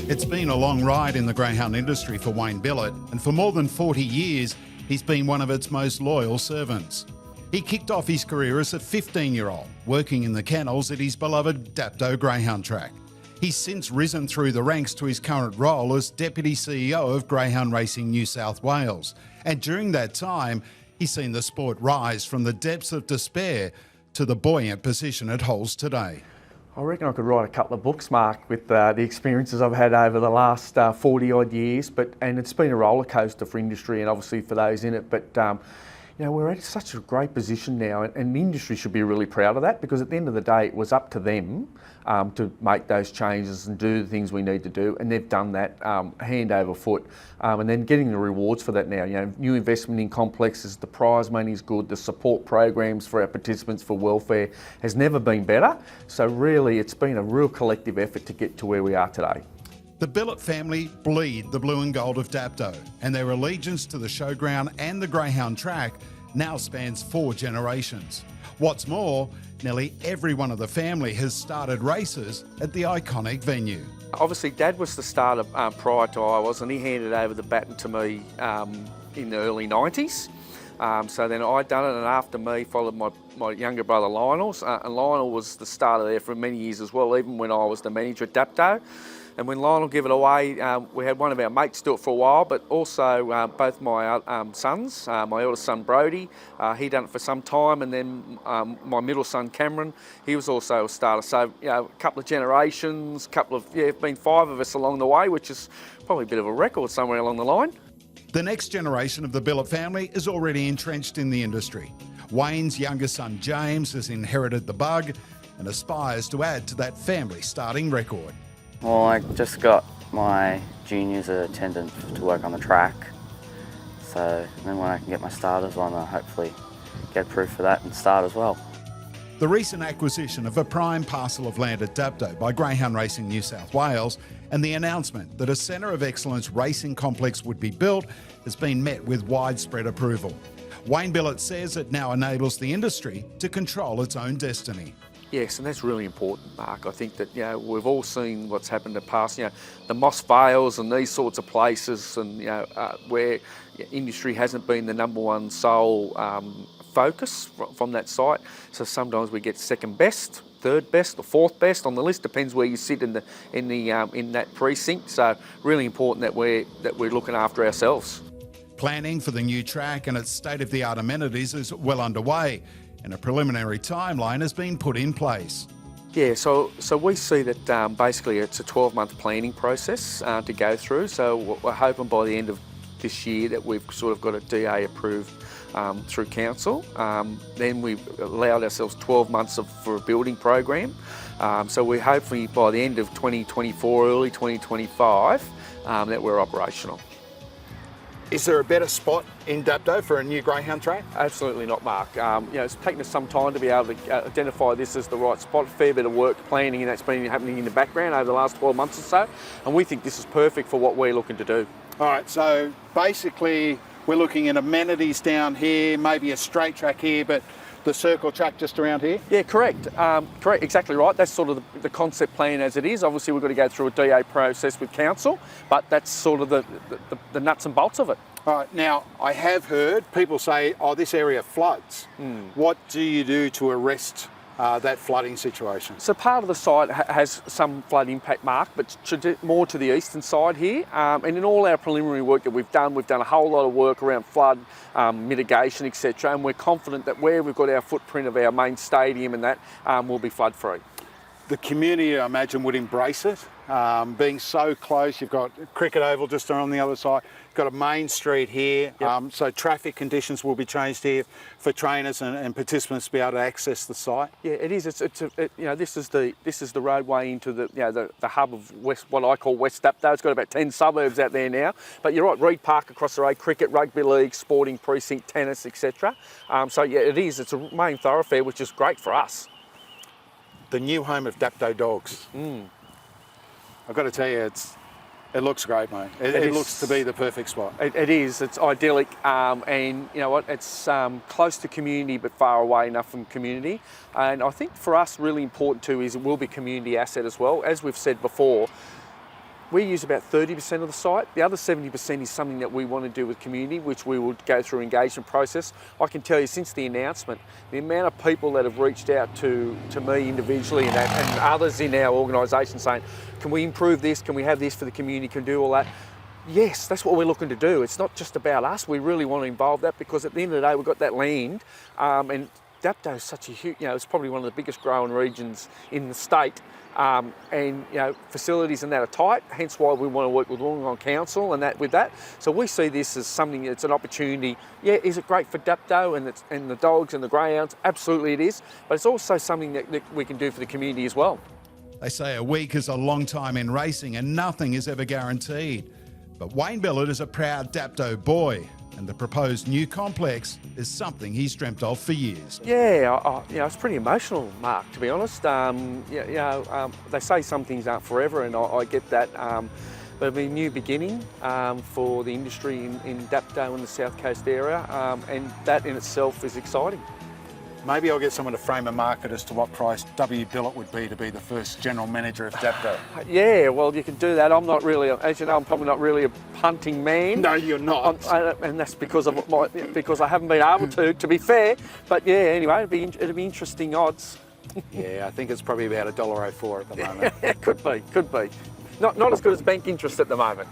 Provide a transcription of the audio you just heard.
It's been a long ride in the greyhound industry for Wayne Billett, and for more than 40 years, he's been one of its most loyal servants. He kicked off his career as a 15-year-old, working in the kennels at his beloved Dapto Greyhound track. He's since risen through the ranks to his current role as Deputy CEO of Greyhound Racing New South Wales. And during that time, he's seen the sport rise from the depths of despair to the buoyant position it holds today. I reckon I could write a couple of books, Mark, with the experiences I've had over the last 40 odd years. And it's been a roller coaster for industry and obviously for those in it. But you know, we're at such a great position now, and the industry should be really proud of that, because at the end of the day, it was up to them to make those changes and do the things we need to do, and they've done that hand over foot. And then getting the rewards for that now. You know, new investment in complexes, the prize money is good, the support programs for our participants for welfare has never been better. So really, it's been a real collective effort to get to where we are today. The Billett family bleed the blue and gold of Dapto, and their allegiance to the showground and the Greyhound track now spans 4 generations. What's more, nearly every one of the family has started races at the iconic venue. Obviously, Dad was the starter prior to I was, and he handed over the baton to me in the early 90s. So then I'd done it, and after me followed my younger brother Lionel, and Lionel was the starter there for many years as well, even when I was the manager at Dapto. And when Lionel gave it away, we had one of our mates do it for a while, but also both my sons, my eldest son Brody, he done it for some time, and then my middle son Cameron, he was also a starter. So, you know, a couple of generations, been 5 of us along the way, which is probably a bit of a record somewhere along the line. The next generation of the Billett family is already entrenched in the industry. Wayne's younger son James has inherited the bug and aspires to add to that family starting record. Well, I just got my juniors attendant to work on the track, so then when I can get my starters on, I'll hopefully get approved for that and start as well. The recent acquisition of a prime parcel of land at Dapto by Greyhound Racing New South Wales and the announcement that a Centre of Excellence racing complex would be built has been met with widespread approval. Wayne Billett says it now enables the industry to control its own destiny. Yes, and that's really important, Mark. I think that, you know, we've all seen what's happened in the past, you know, the Moss Vales and these sorts of places, and, you know, where industry hasn't been the number one sole focus from that site. So sometimes we get second best, third best, or fourth best on the list. Depends where you sit in that precinct. So really important that we're looking after ourselves. Planning for the new track and its state-of-the-art amenities is well underway, and a preliminary timeline has been put in place. Yeah, so we see that basically it's a 12-month planning process to go through. So we're hoping by the end of this year that we've sort of got a DA approved through council. Then we've allowed ourselves 12 months for a building program. So we're hopefully by the end of 2024, early 2025, that we're operational. Is there a better spot in Dapto for a new greyhound track? Absolutely not, Mark. You know, it's taken us some time to be able to identify this as the right spot. Fair bit of work planning, and that's been happening in the background over the last 12 months or so. And we think this is perfect for what we're looking to do. All right, so basically we're looking at amenities down here, maybe a straight track here, but the circle track just around here? Yeah, correct. Correct, exactly right. That's sort of the concept plan as it is. Obviously, we've got to go through a DA process with council, but that's sort of the nuts and bolts of it. All right, now I have heard people say, oh, this area floods. What do you do to arrest that flooding situation? So part of the site has some flood impact, Mark, but more to the eastern side here. And in all our preliminary work that we've done a whole lot of work around flood mitigation, etc. And we're confident that where we've got our footprint of our main stadium and that will be flood free. The community, I imagine, would embrace it. Being so close, you've got Cricket Oval just on the other side, you've got a main street here, Yep. So traffic conditions will be changed here for trainers and participants to be able to access the site. Yeah, it is. You know, this is the roadway into the hub of West, what I call West Dapto. It's got about 10 suburbs out there now. But you're right, Reed Park across the road, cricket, rugby league, sporting precinct, tennis, etc. So yeah, it is. It's a main thoroughfare, which is great for us. The new home of Dapto dogs. I've got to tell you, It looks great, mate. It is. looks to be the perfect spot. It is. It's idyllic, and you know what? It's close to community but far away enough from community. And I think for us, really important too is it will be community asset as well. As we've said before, we use about 30% of the site. The other 70% is something that we want to do with community, which we will go through engagement process. I can tell you since the announcement, the amount of people that have reached out to me individually and others in our organisation saying, can we improve this? Can we have this for the community? Can we do all that? Yes, that's what we're looking to do. It's not just about us. We really want to involve that because at the end of the day, we've got that land and Dapto is such a huge, you know, it's probably one of the biggest growing regions in the state. And you know, facilities and that are tight, hence why we want to work with Wollongong Council and that with that. So we see this as something that's an opportunity. Yeah, is it great for Dapto and the dogs and the greyhounds? Absolutely it is, but it's also something that we can do for the community as well. They say a week is a long time in racing and nothing is ever guaranteed. But Wayne Billett is a proud Dapto boy, and the proposed new complex is something he's dreamt of for years. Yeah, you know, it's pretty emotional, Mark, to be honest. They say some things aren't forever, and I get that. But it'll be a new beginning for the industry in Dapto in the South Coast area, and that in itself is exciting. Maybe I'll get someone to frame a market as to what price W. Billett would be to be the first general manager of Dapto. Yeah, well, you can do that. I'm not really, as you know, I'm probably not really a punting man. No, you're not. And that's because of because I haven't been able to be fair. But yeah, anyway, it'd be interesting odds. Yeah, I think it's probably about $1.04 at the moment. Could be. Not as good as bank interest at the moment.